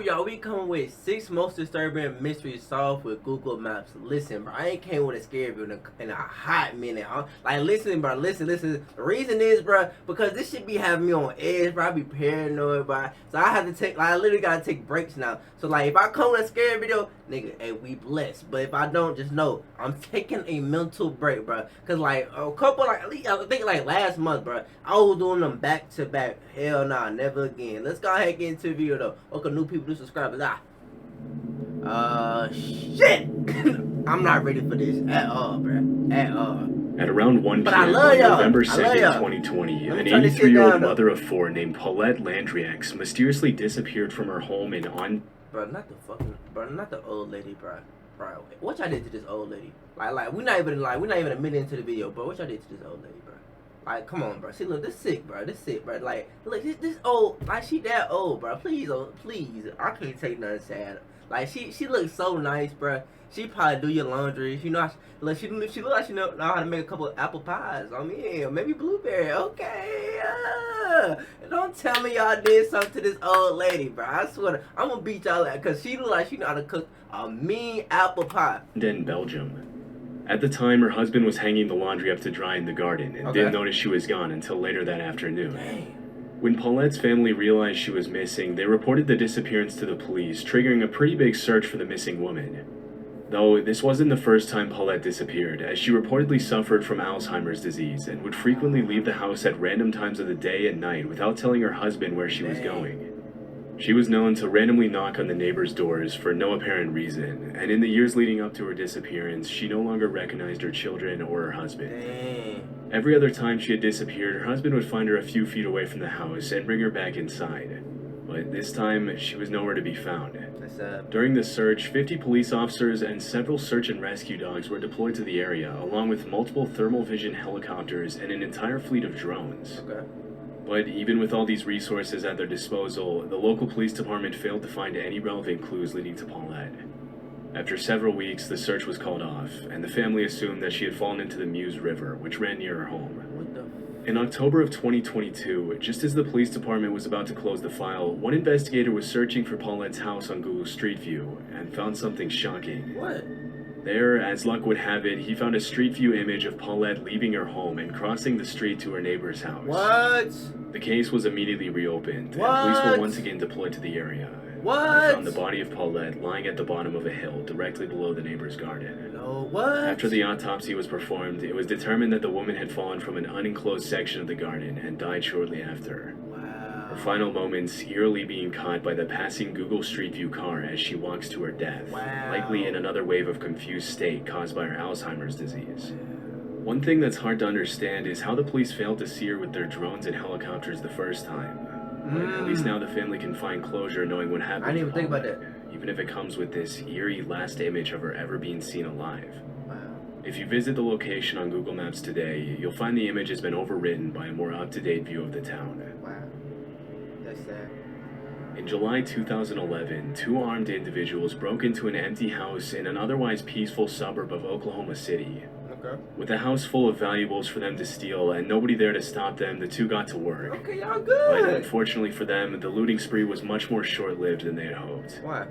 y'all? We coming with 6 most disturbing mysteries solved with Google Maps. Listen, bro, I ain't came with a scary video in a hot minute. Like, listen, bro, listen. The reason is, bro, because this shit be having me on edge, bro. I be paranoid, bro. So I have to take, like, I literally gotta take breaks now. So, like, if I come with a scary video, nigga, hey, we blessed. But if I don't, just know I'm taking a mental break, bro. Cause like a couple, like at least I think like last month, bro, I was doing them back to back. Hell nah, never again. Let's go ahead and get into the video though. Okay, new people, new subscribers. Shit. I'm not ready for this at all, bro. At all. At around 1 p.m. on November 2nd, 2020, an 83-year-old mother of 4 named Paulette Landrieux mysteriously disappeared from her home in Bro, not the old lady, bro. Bro, what y'all did to this old lady? Like, we're not even a minute into the video, bro. What y'all did to this old lady, bro? Like, come on, bro. See, look, this sick, bro. Like, look, this old, like, she that old, bro. Please, I can't take nothing sad. Like, she looks so nice, bro. She probably do your laundry. She look like she know how to make a couple of apple pies. I mean, maybe blueberry. Okay. Don't tell me y'all did something to this old lady, bro. I swear, I'm gonna beat y'all at, cause she look like she know how to cook a mean apple pie. In Belgium. At the time, her husband was hanging the laundry up to dry in the garden and didn't notice she was gone until later that afternoon. Dang. When Paulette's family realized she was missing, they reported the disappearance to the police, triggering a pretty big search for the missing woman. Though this wasn't the first time Paulette disappeared, as she reportedly suffered from Alzheimer's disease and would frequently leave the house at random times of the day and night without telling her husband where she was going. She was known to randomly knock on the neighbors' doors for no apparent reason, and in the years leading up to her disappearance, she no longer recognized her children or her husband. Dang. Every other time she had disappeared, her husband would find her a few feet away from the house and bring her back inside. But this time, she was nowhere to be found. During the search, 50 police officers and several search and rescue dogs were deployed to the area, along with multiple thermal vision helicopters and an entire fleet of drones. But even with all these resources at their disposal, the local police department failed to find any relevant clues leading to Paulette. After several weeks, the search was called off, and the family assumed that she had fallen into the Meuse River, which ran near her home. In October of 2022, just as the police department was about to close the file, one investigator was searching for Paulette's house on Google Street View and found something shocking. What? There, as luck would have it, he found a Street View image of Paulette leaving her home and crossing the street to her neighbor's house. What? The case was immediately reopened, and police were once again deployed to the area. They found the body of Paulette lying at the bottom of a hill directly below the neighbor's garden. No, what? After the autopsy was performed, it was determined that the woman had fallen from an unenclosed section of the garden and died shortly after. Wow. Her final moments eerily being caught by the passing Google Street View car as she walks to her death, likely in another wave of confused state caused by her Alzheimer's disease. One thing that's hard to understand is how the police failed to see her with their drones and helicopters the first time. But at least now the family can find closure knowing what happened. I didn't even think about that. Even if it comes with this eerie last image of her ever being seen alive. Wow. If you visit the location on Google Maps today, you'll find the image has been overwritten by a more up-to-date view of the town. Wow. That's sad. In July 2011, 2 armed individuals broke into an empty house in an otherwise peaceful suburb of Oklahoma City. With a house full of valuables for them to steal and nobody there to stop them, the 2 got to work. Okay, y'all good. But unfortunately for them, the looting spree was much more short-lived than they had hoped. Why?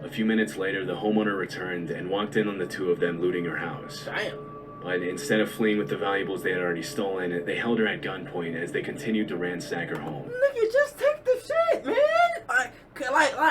A few minutes later, the homeowner returned and walked in on the 2 of them looting her house. Damn. But instead of fleeing with the valuables they had already stolen, they held her at gunpoint as they continued to ransack her home. Nigga, just take the shit, man.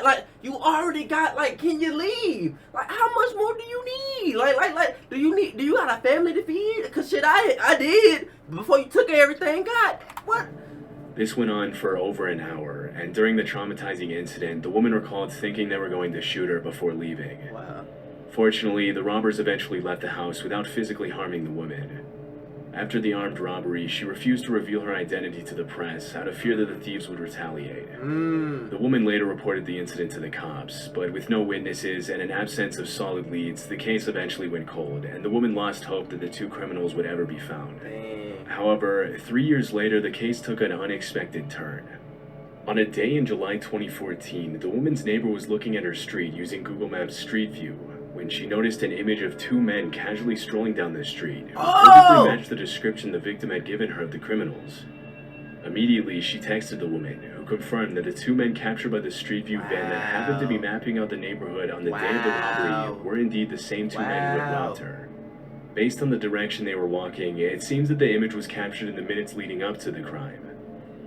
Like, you already got, like, can you leave? Like, how much more do you need? Do you got a family to feed? Cause shit, I did before you took everything. God, what? This went on for over an hour, and during the traumatizing incident, the woman recalled thinking they were going to shoot her before leaving. Wow. Fortunately, the robbers eventually left the house without physically harming the woman. After the armed robbery, she refused to reveal her identity to the press out of fear that the thieves would retaliate. The woman later reported the incident to the cops, but with no witnesses and an absence of solid leads, the case eventually went cold, and the woman lost hope that the 2 criminals would ever be found. However, 3 years later, the case took an unexpected turn. On a day in July 2014, the woman's neighbor was looking at her street using Google Maps Street View when she noticed an image of 2 men casually strolling down the street who perfectly matched the description the victim had given her of the criminals. Immediately, she texted the woman, who confirmed that the two men captured by the Street View van that happened to be mapping out the neighborhood on the day of the robbery were indeed the same two men who had robbed her. Based on the direction they were walking, it seems that the image was captured in the minutes leading up to the crime.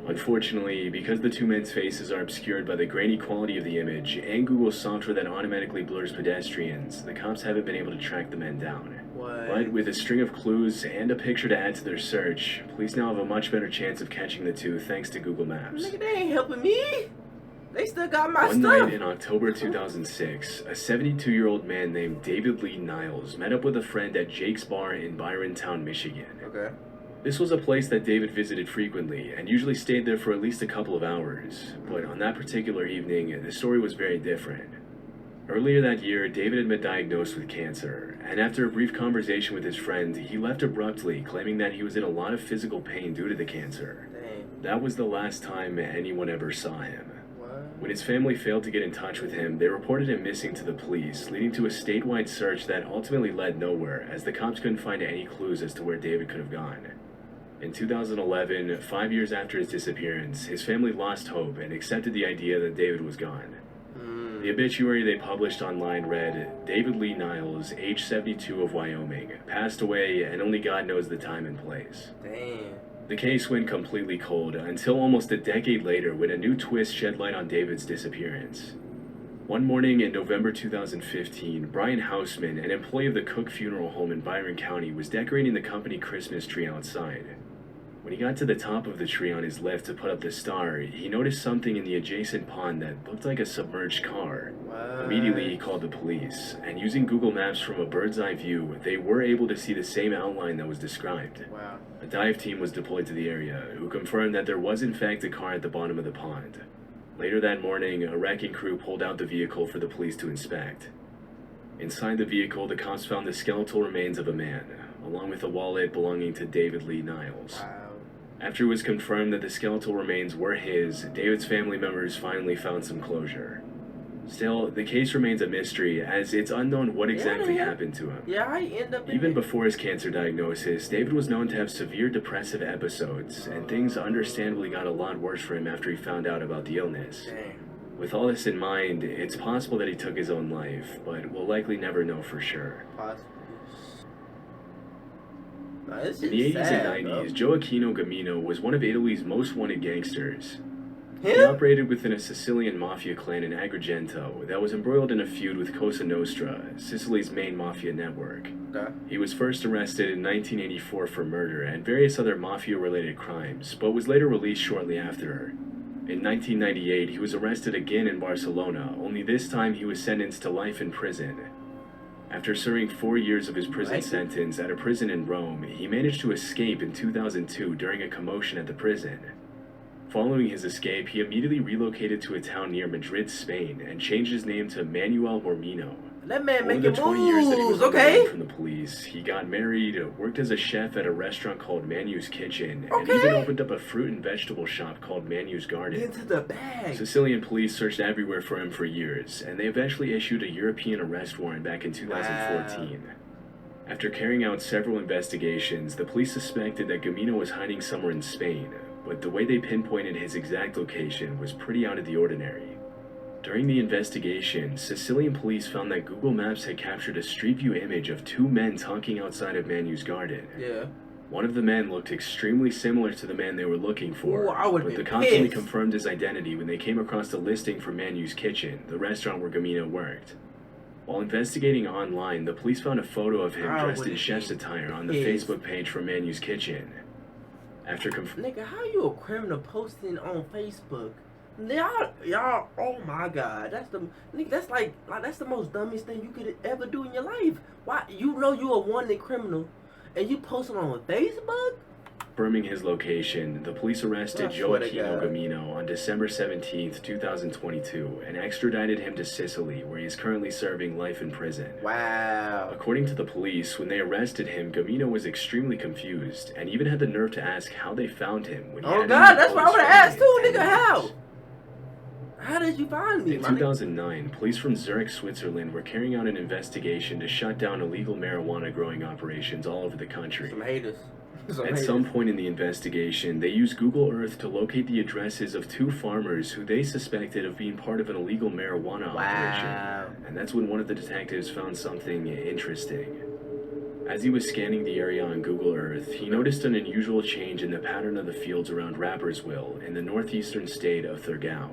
Unfortunately, because the two men's faces are obscured by the grainy quality of the image and Google's software that automatically blurs pedestrians, the cops haven't been able to track the men down. But with a string of clues and a picture to add to their search, police now have a much better chance of catching the two thanks to Google Maps. Nigga, they ain't helping me. They still got my stuff. One night in October 2006, a 72-year-old man named David Lee Niles met up with a friend at Jake's Bar in Byrontown, Michigan. Okay. This was a place that David visited frequently and usually stayed there for at least a couple of hours. But on that particular evening, the story was very different. Earlier that year, David had been diagnosed with cancer, and after a brief conversation with his friend, he left abruptly, claiming that he was in a lot of physical pain due to the cancer. Dang. That was the last time anyone ever saw him. What? When his family failed to get in touch with him, they reported him missing to the police, leading to a statewide search that ultimately led nowhere, as the cops couldn't find any clues as to where David could have gone. In 2011, 5 years after his disappearance, his family lost hope and accepted the idea that David was gone. The obituary they published online read, David Lee Niles, age 72 of Wyoming, passed away and only God knows the time and place. Damn. The case went completely cold until almost a decade later when a new twist shed light on David's disappearance. One morning in November 2015, Brian Hausman, an employee of the Cook Funeral Home in Byron County, was decorating the company Christmas tree outside. When he got to the top of the tree on his lift to put up the star, he noticed something in the adjacent pond that looked like a submerged car. What? Immediately, he called the police, and using Google Maps from a bird's eye view, they were able to see the same outline that was described. Wow. A dive team was deployed to the area, who confirmed that there was in fact a car at the bottom of the pond. Later that morning, a wrecking crew pulled out the vehicle for the police to inspect. Inside the vehicle, the cops found the skeletal remains of a man, along with a wallet belonging to David Lee Niles. Wow. After it was confirmed that the skeletal remains were his, David's family members finally found some closure. Still, the case remains a mystery, as it's unknown what exactly happened to him. Yeah, I end up in Even before his cancer diagnosis, David was known to have severe depressive episodes, and things understandably got a lot worse for him after he found out about the illness. Dang. With all this in mind, it's possible that he took his own life, but we'll likely never know for sure. Possible. In the 80s and 90s, Gioacchino Gamino was one of Italy's most wanted gangsters. He operated within a Sicilian mafia clan in Agrigento that was embroiled in a feud with Cosa Nostra, Sicily's main mafia network. Okay. He was first arrested in 1984 for murder and various other mafia-related crimes, but was later released shortly after. In 1998, he was arrested again in Barcelona, only this time he was sentenced to life in prison. After serving 4 years of his prison sentence at a prison in Rome, he managed to escape in 2002 during a commotion at the prison. Following his escape, he immediately relocated to a town near Madrid, Spain, and changed his name to Manuel Mormino. That man making moves, 20 years that he was okay? from the police, he got married, worked as a chef at a restaurant called Manu's Kitchen, and even opened up a fruit and vegetable shop called Manu's Garden. Into the bag. Sicilian police searched everywhere for him for years, and they eventually issued a European arrest warrant back in 2014. Wow. After carrying out several investigations, the police suspected that Gamino was hiding somewhere in Spain, but the way they pinpointed his exact location was pretty out of the ordinary. During the investigation, Sicilian police found that Google Maps had captured a street view image of two men talking outside of Manu's garden. Yeah. One of the men looked extremely similar to the man they were looking for, but the cops pissed. only confirmed his identity when they came across the listing for Manu's Kitchen, the restaurant where Gamino worked. While investigating online, the police found a photo of him dressed in chef's attire on the Facebook page for Manu's Kitchen. After Nigga, how you a criminal posting on Facebook? Y'all, oh my God, that's the most dumbest thing you could ever do in your life. Why, you know you a wanted criminal, and you posting on Facebook? Confirming his location, the police arrested Gioacchino Gamino on December 17th, 2022, and extradited him to Sicily, where he is currently serving life in prison. Wow. According to the police, when they arrested him, Gamino was extremely confused, and even had the nerve to ask how they found him. When he God, that's what I would have asked too, nigga, how? How did you find me? In 2009, police from Zurich, Switzerland were carrying out an investigation to shut down illegal marijuana growing operations all over the country. Some haters. At some point in the investigation, they used Google Earth to locate the addresses of 2 farmers who they suspected of being part of an illegal marijuana operation. And that's when one of the detectives found something interesting. As he was scanning the area on Google Earth, he noticed an unusual change in the pattern of the fields around Rapperswil in the northeastern state of Thurgau.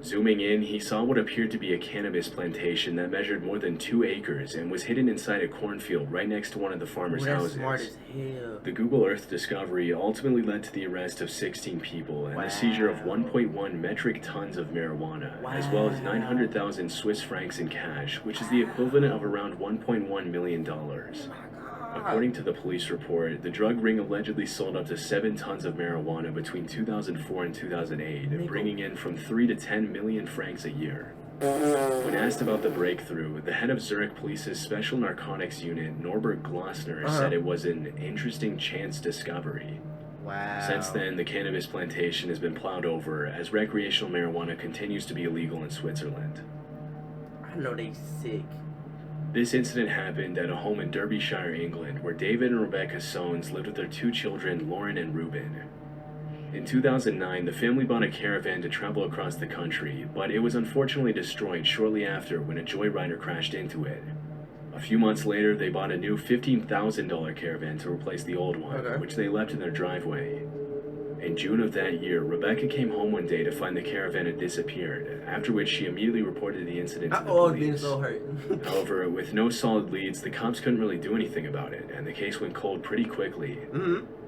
Zooming in, he saw what appeared to be a cannabis plantation that measured more than 2 acres and was hidden inside a cornfield right next to one of the farmers' houses. Smart as hell. The Google Earth discovery ultimately led to the arrest of 16 people and the seizure of 1.1 metric tons of marijuana, as well as 900,000 Swiss francs in cash, which is the equivalent of around $1.1 million. According to the police report, the drug ring allegedly sold up to 7 tons of marijuana between 2004 and 2008, bringing in from 3 to 10 million francs a year. When asked about the breakthrough, the head of Zurich Police's Special Narcotics Unit, Norbert Glossner, said it was an interesting chance discovery. Since then, the cannabis plantation has been plowed over as recreational marijuana continues to be illegal in Switzerland. I know they sick. This incident happened at a home in Derbyshire, England, where David and Rebecca Soanes lived with their 2 children, Lauren and Ruben. In 2009, the family bought a caravan to travel across the country, but it was unfortunately destroyed shortly after when a joyrider crashed into it. A few months later, they bought a new $15,000 caravan to replace the old one, which they left in their driveway. In June of that year, Rebecca came home one day to find the caravan had disappeared, after which she immediately reported the incident to the police. Being so hurt. However, with no solid leads, the cops couldn't really do anything about it, and the case went cold pretty quickly.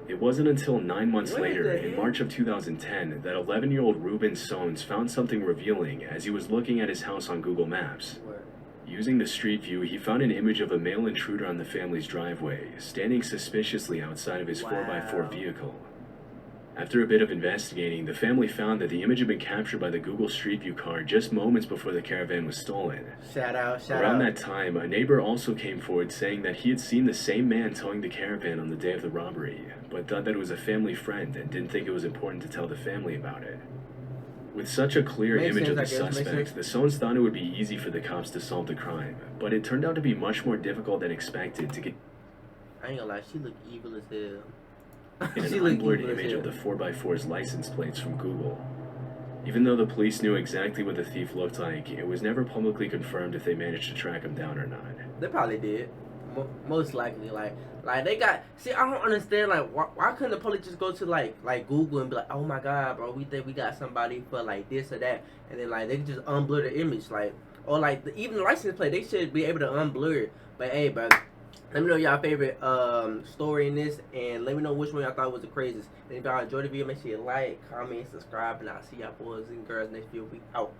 It wasn't until 9 months later, in March of 2010, that 11-year-old Ruben Soanes found something revealing as he was looking at his house on Google Maps. Using the street view, he found an image of a male intruder on the family's driveway, standing suspiciously outside of his 4x4 vehicle. After a bit of investigating, the family found that the image had been captured by the Google Street View car just moments before the caravan was stolen. Shout out. Around that time, a neighbor also came forward saying that he had seen the same man towing the caravan on the day of the robbery, but thought that it was a family friend and didn't think it was important to tell the family about it. With such a clear image of the suspect, the Soanes thought it would be easy for the cops to solve the crime, but it turned out to be much more difficult than expected to get I ain't gonna lie, she look evil as hell. an unblurred image of the 4x4's license plates from Google. Even though the police knew exactly what the thief looked like, it was never publicly confirmed if they managed to track him down or not. They probably did. Most likely, like they got. See, I don't understand. Like, why couldn't the police just go to like Google and be like, oh my God, bro, we think we got somebody for like this or that, and then like they could just unblur the image, like, or like even the license plate, they should be able to unblur it. But hey, bro, let me know y'all favorite story in this, and let me know which one y'all thought was the craziest. And if y'all enjoyed the video, make sure you like, comment, subscribe, and I'll see y'all boys and girls next video. We out.